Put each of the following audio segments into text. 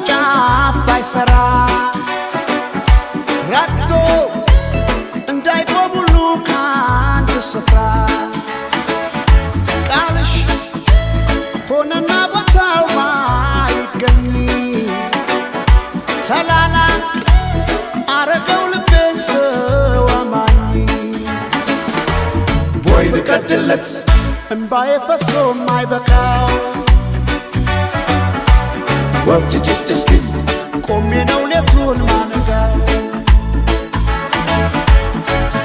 ጫፍ ባይሰራ ረግቶ እንዳይቆም ሁሉ ከአንድ ስፍራ ቃልሽ ሆነና ቦታው ባይገኝ ሰላላ አረገው ልቤን ሰው አማኝ ቦይ ብቀድለት እንባዬ ፈሶ ማይበቃው ወፍጅጅት እስኪል ቆሜ ነው ሌቱን ማነጋው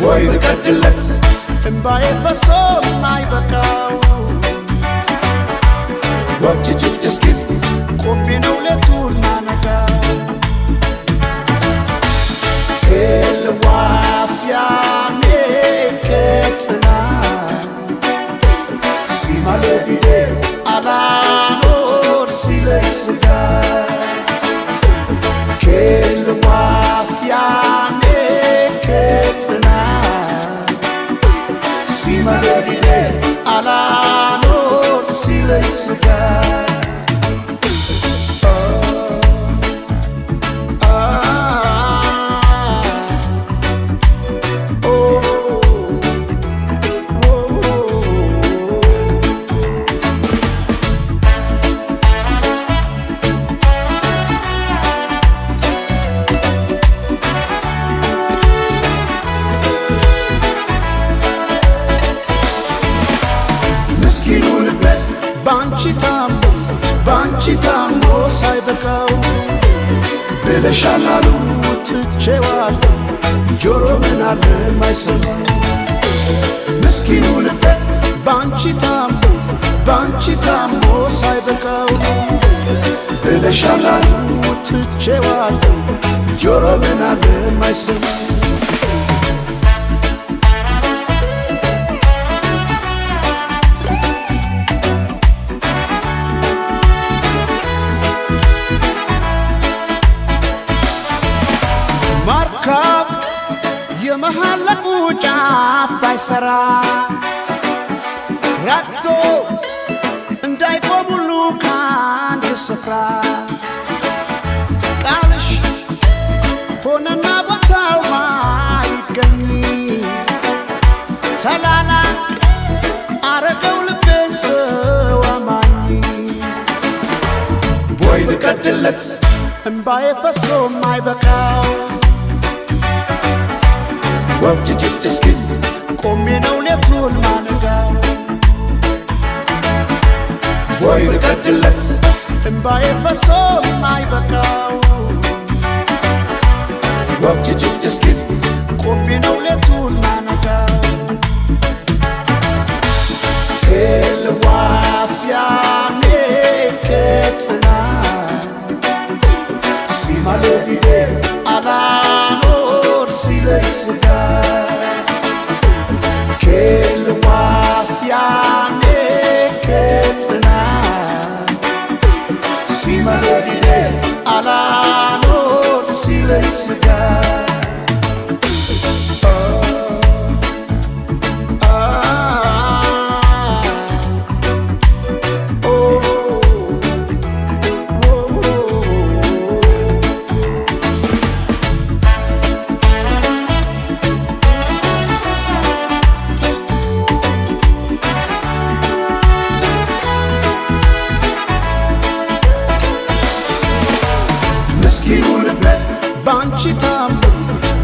ቦይ ብቀድለት እንባዬ ፈሶ ማይበቃው ወፍጅጅት እስኪል ቆሜ ነው ሌቱን ማነጋው ኤልዋስያሜ ከጽና ሲማለቢዴ አላኖር ሲለስጋ ኤልዋስያሜ ከጽና ሲማለቢዴ አላኖር ሲለስጋ ባንቺ ታሞ ሳይበቃው ብለሻላሉ ትቼዋለሁ ጆሮ ምን አለ ማይሰማ ምስኪኑ ልቤ ባንቺ ታሞ ሳይበቃው ብለሻላሉ ትቼዋለሁ ጆሮ ምን አለ ማይሰማ የመሃለቁ ጫፍ ባይሰራ ረግቶ እንዳይቆም ሁሉ ከአንድ ስፍራ ቃልሽ ሆነና ቦታው ባይገኝ ሰላላ አረገው ልቤን ሰው አማኝ ቦይ ብቀድለት እንባዬ ፈሶ ማይበቃው ወፍጅጅት እስኪል ቆሜ ነው ሌቱን ማነጋው ቦይ ብቀድለት እንባዬ ፈሶ ማይበቃው ወፍጅጅት እስኪል ቆሜ ነው ሌቱን ማነጋው ኤልዋስያሜ ከጽና ሲማለቢዴ አላኖር ሲለስጋ ኤልዋስያሜ ከጽና ሲማለቢዴ አላኖር ሲለስጋ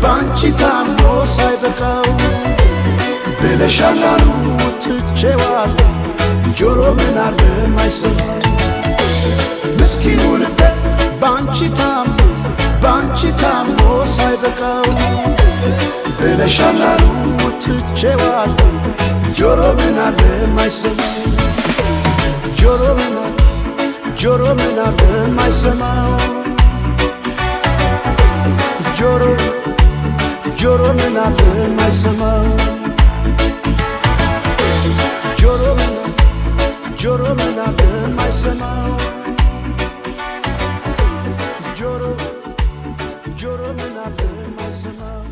ባንቺ ታሞ ሳይበቃው ብለሻላሉ ትቼዋለሁ ጆሮ ምን አለ ማይሰማ ምስኪኑ ልቤ ባንቺ ታሞ ሳይበቃው ብለሻላሉ ትቼዋለሁ ጆሮ ምን አለ ማይሰማ ጆሮ ምን አለ ማይሰማው ጆሮ ምን አለ ማይሰማው ጆሮ ምን አለ ማይሰማው ጆሮ ምን አለ ማይሰማው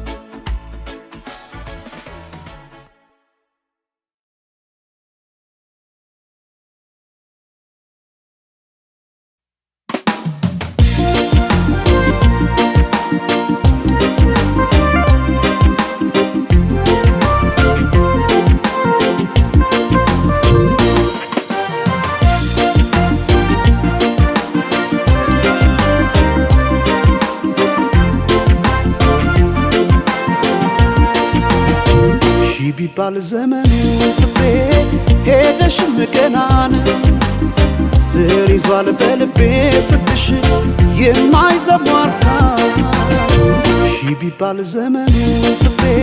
ቢባል ዘመኑ ፍቅሬ ሄደሽም ገና ነው ስር ይዟል በልቤ ፍቅርሽ የማይዘሟርካ ቢባል ዘመኑ ፍቅሬ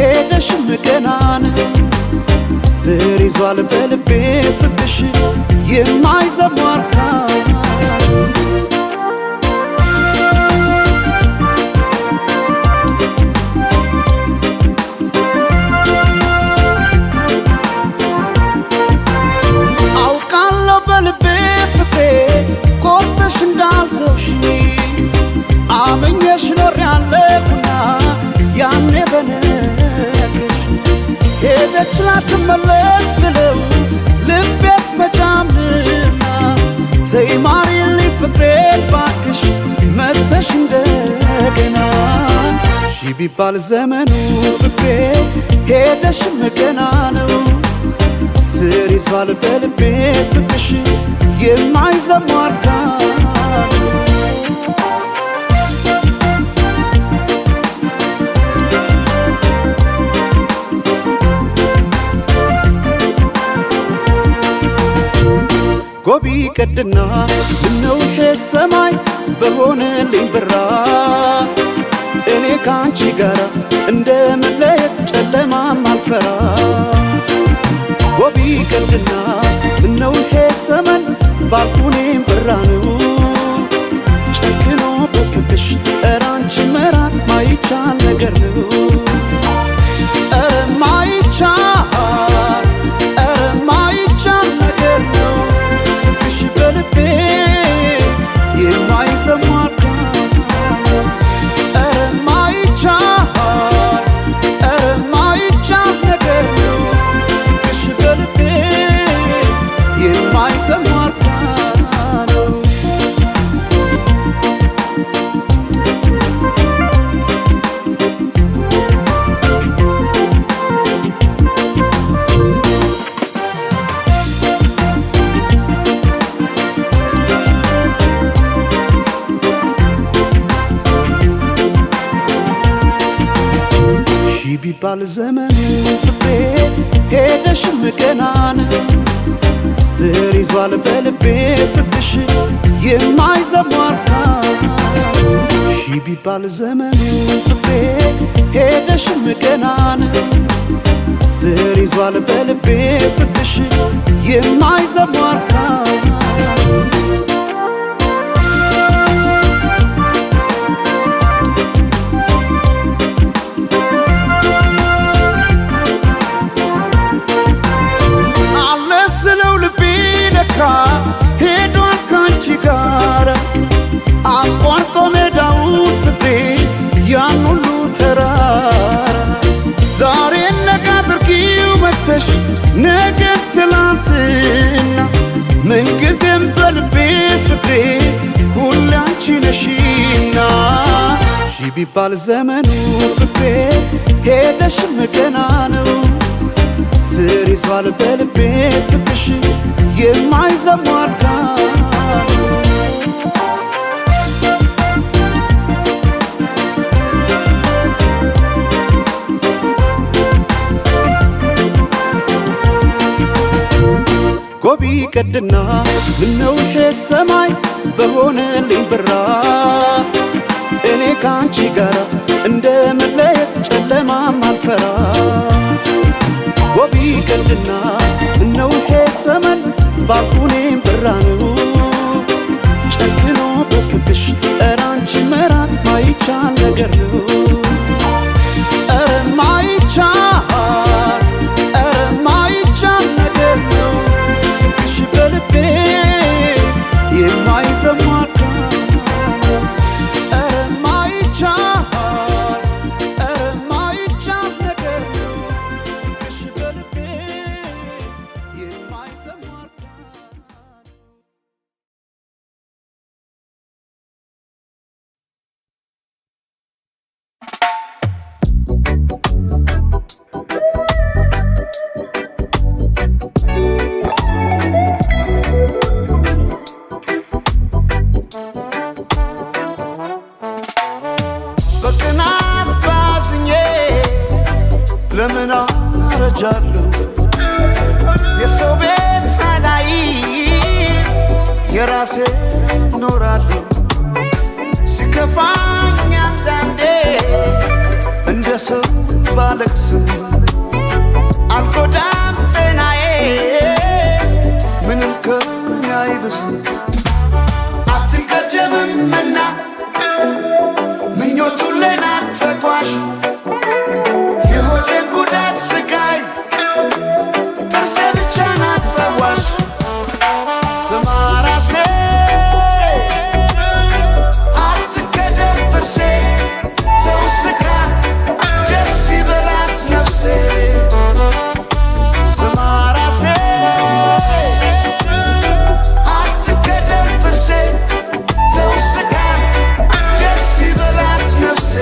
ሄደሽም ገና ነው ስር ይዟል በልቤ ፍቅርሽ የማይዘሟርካ ቆርጠሽ እንዳልተውሽ አመኘሽ ኖሬያለሁና ያኔ በነገርሽ ሄደች ላትመለስ ብለው ልቤስ መጫምና ተይ ማሪልኝ ፍቅሬን ባክሽ መተሽ እንደገና ቢባል ዘመኑ ፍቅሬ ሄደሽም ገና ነው ስር ይዟል በልቤ ፍቅርሽ የማይዘሟርካ ጎቢ ቀድና ምነው ይሄ ሰማይ በሆነልኝ ብራ እኔ ካንቺ ጋር እንደመለየት ጨለማም አልፈራ ጎቢ ቀድና ምነው ይሄ ሰመን ባልኩኔም ብራ ነው ጨክኖ በፍቅሽ ኧረ አንቺ መራቅ ማይቻል ነገር ነው ኧረ ማይቻል ነገር ነው ፍቅሽ በልቤ የማይዘሟርካ ኧረ ማይቻል ነገር ነው ፍቅሽ በልቤ የማይዘሟርካ ነው ቢባል ዘመኑ ፍቅሬ ሄደሽም ገና ነው ስር ይዟል በልቤ ፍቅርሽ የማይዘሟርካ ቢባል ዘመኑ ፍቅሬ ሄደሽም ገና ነው ስር ይዟል በልቤ ፍቅርሽ የማይዘሟርካ ሄዷል ካንቺ ጋር አቋርጦ ሜዳውን ፍቅሬ ያን ሁሉ ተራራ ዛሬ ነገ አድርጊው መተሽ ነገ ትላንትና ምንጊዜም በልቤ ፍቅሬ ሁሌ አንቺ ነሽና ቢባል ዘመኑ ፍቅሬ ሄደሽም ገና ነው ስር ይዟል በልቤ ፍቅርሽ የማይዘሟርካ ጎቢ ቀድና ምነው ይሄ ሰማይ በሆነልኝ ብራ እኔ ካንቺ ጋር እንደመለየት ጨለማም አልፈራ ጎቢ ቀድና ምነው ይሄ ሰመን ባልኩኔም ብራ ነው ጨክኖ በፍቅሽ ኧረ አንቺ መራቅ ማይቻል ነገር ነው ኧረ ማይቻል ነገር ነው ፍቅሽ በልቤ የማይዘሟርካ ለምን አረጃለሁ የሰው ቤት ሳላይ የራሴ ኖራለሁ ሲከፋኝ አንዳንዴ እንደ ሰው ባለቅስም አልጎዳም ጤናዬ ምንም ከኔ አይብስም አትቀደምምና ምኞቱን ለናት ተጓዥ የሆዴን ጉዳት ስቃይ ጥርሴ ብቻ ናት ፈዋሽ ስማ ራሴ አትቀደም ጥርሴ ሰው ስካ ደስ ይበላት ነፍሴ ስማ ራሴ አትቀደም ጥርሴ ሰው ስካ ደስ ይበላት ነፍሴ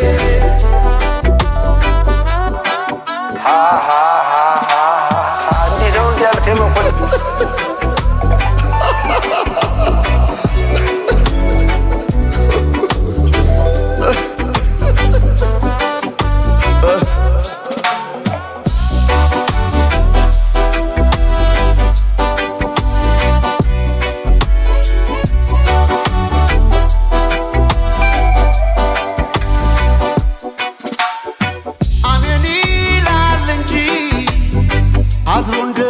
አድሮ እንደ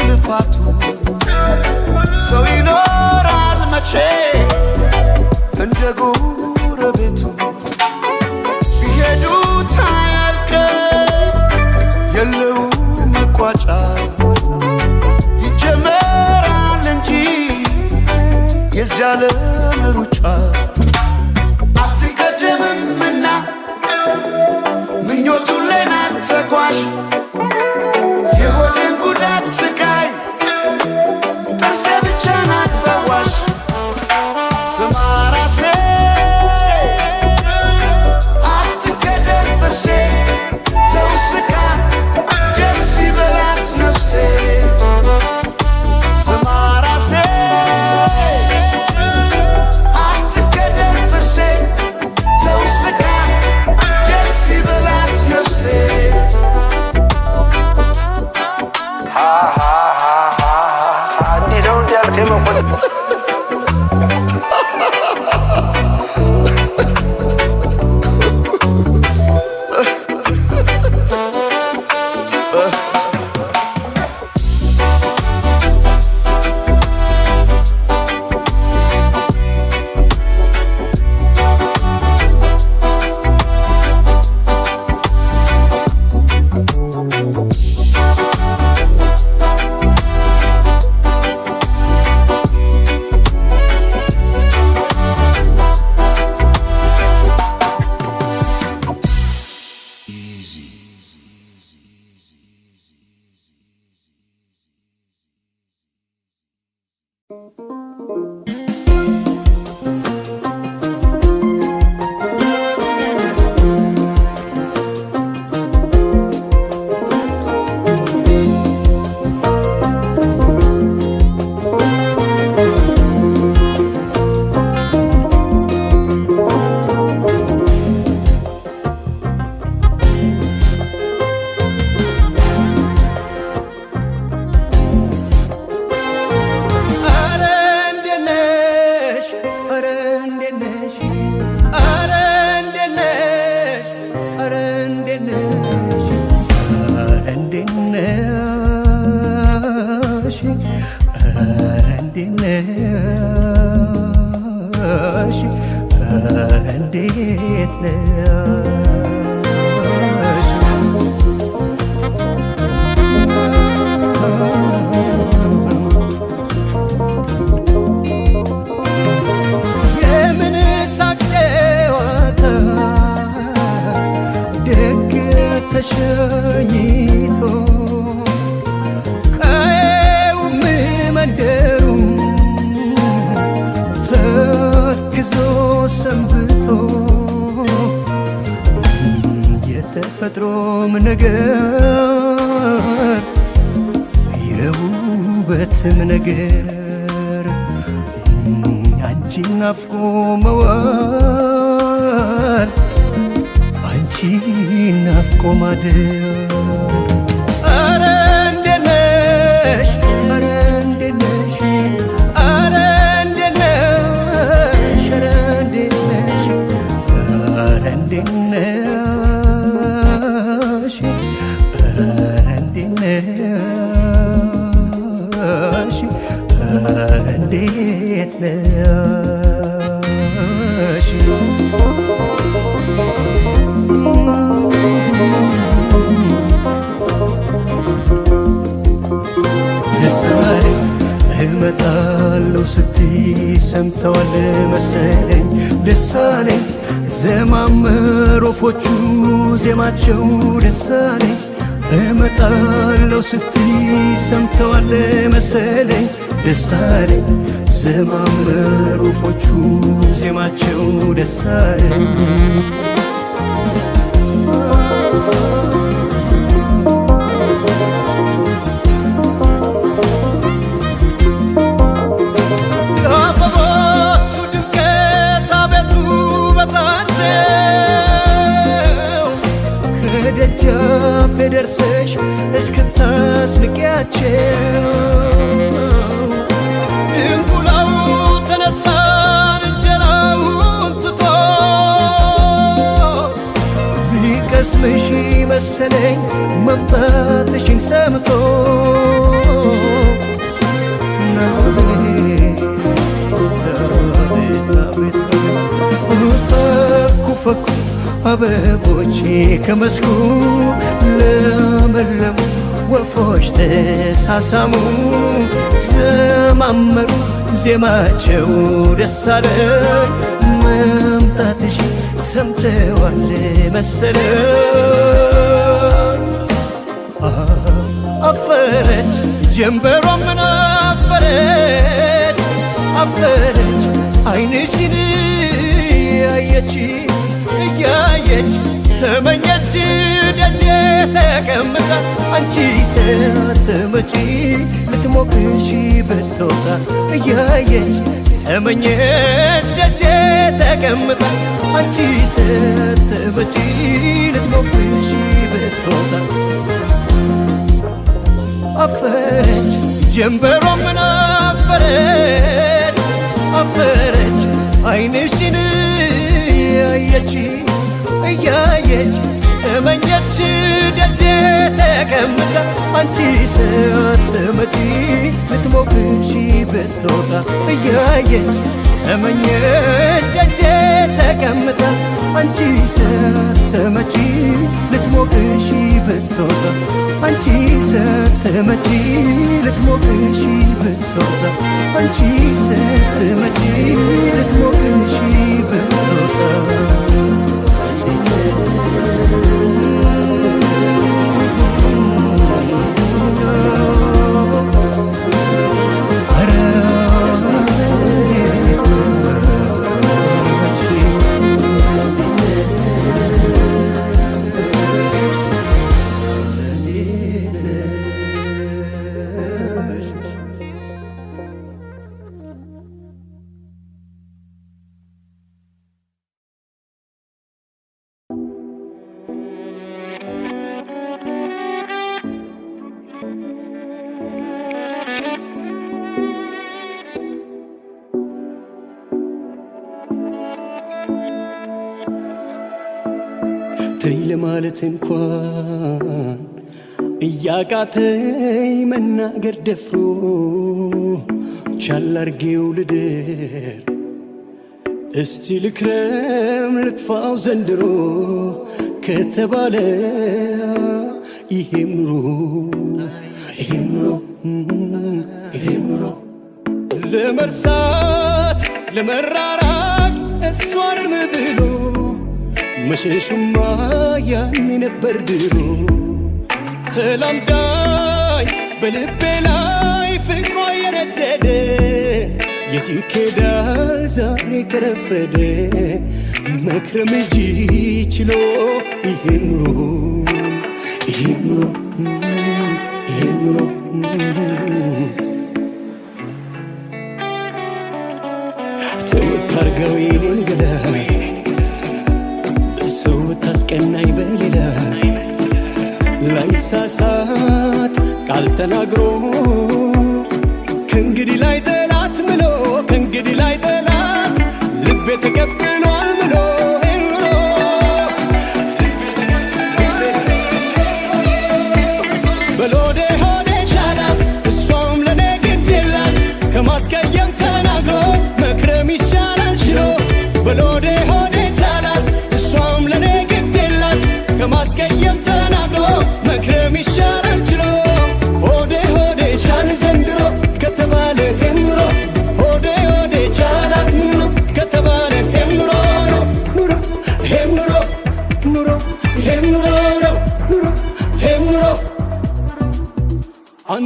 ልፋቱ ሰው ይኖራል መቼ እንደ ጎረቤቱ ቢሄዱት አያልቅም የለው መቋጫ ይጀመራል እንጂ የዚህ ዓለም ሩጫ አትቀደምምና ምኞቱን ለናት ተጓዥ የሆዴን ጉዳት ስቃይ ጥርሴ ብቻ ናት ፈዋሽ ስማ ራሴ አትቀደም ጥርሴ ሰው ስካ ደስ ይበላት ነፍሴ ስማ ራሴ አትቀደም ጥርሴ ሰው ስካ ደስ ይበላት ነፍሴ እንዴት ነሽ የምን ሳቅ ጨዋታ ደግ ተሸኝቶ ቀየውም መንደሩም ተክዞ ሰንብቶ የተፈጥሮም ነገር የውበትም ነገር አንቺን ናፍቆ መዋል አንቺን ናፍቆ ማደር ነሽ ደሳሌ እመጣለሁ ስትይ ሰምተዋል መሰለኝ ደሳሌ ዘማመር ወፎቹ ዜማቸው ደሳሌ እመጣለሁ ስትይ ሰምተዋል መሰለኝ ደሳሌ ዘማመር ወፎቹ ዜማቸው ደሳሌ ደጃፌ ደርሰሽ እስክታስንቂያቸው ድንቁላው ተነሳን እንጀራውን ትቶ ቢቀስምሽ መሰለኝ መምጣትሽን ሰምቶ ፈኩ ፈኩ አበቦች ከመስኩ ለመለሙ ወፎች ተሳሳሙ ዘማመሩ ዜማቸው ደስ አለኝ መምጣትሽ ሰምተዋል መሰለኝ አፈረች ጀንበሯ ምን አፈረች አፈረች ዓይንሽን ያየች እያየች ተመኘች ደጄ ተቀምጣ አንቺ ሳትመጪ ልትሞቅሽ ብትወጣ እያየች ተመኘች ደጄ ተቀምጣ አንቺ ሳትመጪ ልትሞቅሽ ብትወጣ አፈረች ጀንበሯ ምን አፈረች አፈረች ዓይንሽን ያየች እያየች ተመኘች ደጄ ተቀምጣ አንቺ ሳትመጪ ልትሞቅሽ ብትወጣ እያየች ተመኘች ደጄ ተቀምጣ አንቺ ሳትመጪ ልትሞቅሽ ብትወጣ አንቺ ሳትመጪ ልትሞቅሽ ብትወጣ አንቺ ሳትመጪ ልትሞቅሽ ብትወጣ ተይ ለማለት እንኳን እያቃተኝ መናገር ደፍሮ ቻል አርጌው ልደር እስቲ ልክረም ልክፋው ዘንድሮ ከተባለ ይሄም ኑሮ ለመርሳት ለመራራቅ እሷን እርም ብሎ መሸሹማ ያኔ ነበር ድሮ ተላምዳኝ በልቤ ላይ ፍቅሯ የነደደ የት ይኬዳል ዛሬ ከረፈደ መክረም እንጂ ችሎ ይሄም ኑሮ ተወት አርጋው የኔን ገዳይ ሰው ብታስቀናኝ በሌላ ላይሳሳት ቃል ተናግሮ ከእንግዲህ ላይ ጠላት ምሎ ከእንግዲህ ላይ ጠላት ልቤ ተቀብሏል ምሎ በሎዴ ሆዴ ሻላት እሷም ለኔ ግድ የላት ከማስቀየም ተናግሮ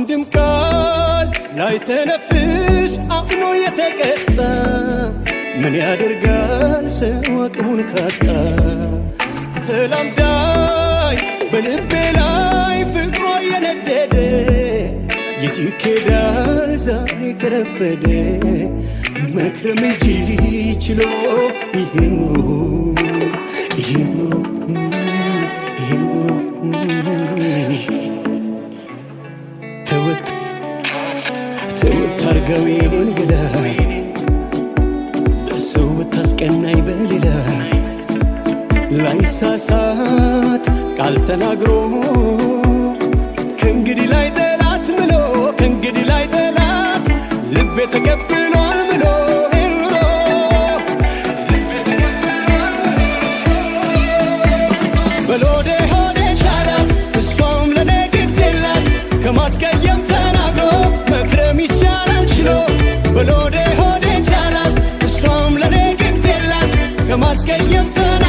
አንድም ቃል ላይ ተነፍስ አምኖ የተቀጣ ምን ያደርጋል ሰው አቅሙን ካጣ። ተላምዳይ በልቤ ላይ ፍቅሯ የነደደ የት ይኬዳል ዛሬ ከረፈደ። መክረም እንጂ ችሎ ይሄን ኑሮ ተወት አርገው የኔን ገዳይ ሰው ብታስቀናኝ በሌላ ላይሳሳት ቃል ተናግሮ ከእንግዲህ ላይ ጠላት ምሎ ከእንግዲህ ላይ ጠላት ልቤ ተቀብሏል ምሎ ኑሮ በሎዴ ሆዴ ቻላት እሷም ለኔ ግድ የላት ከማስቀየም ተናግሮ መክረም ይሻላል ችሎ። በሎዴ ሆዴ ቻላት እሷም ለኔ ግድ የላት ከማስቀየም ተናግሮ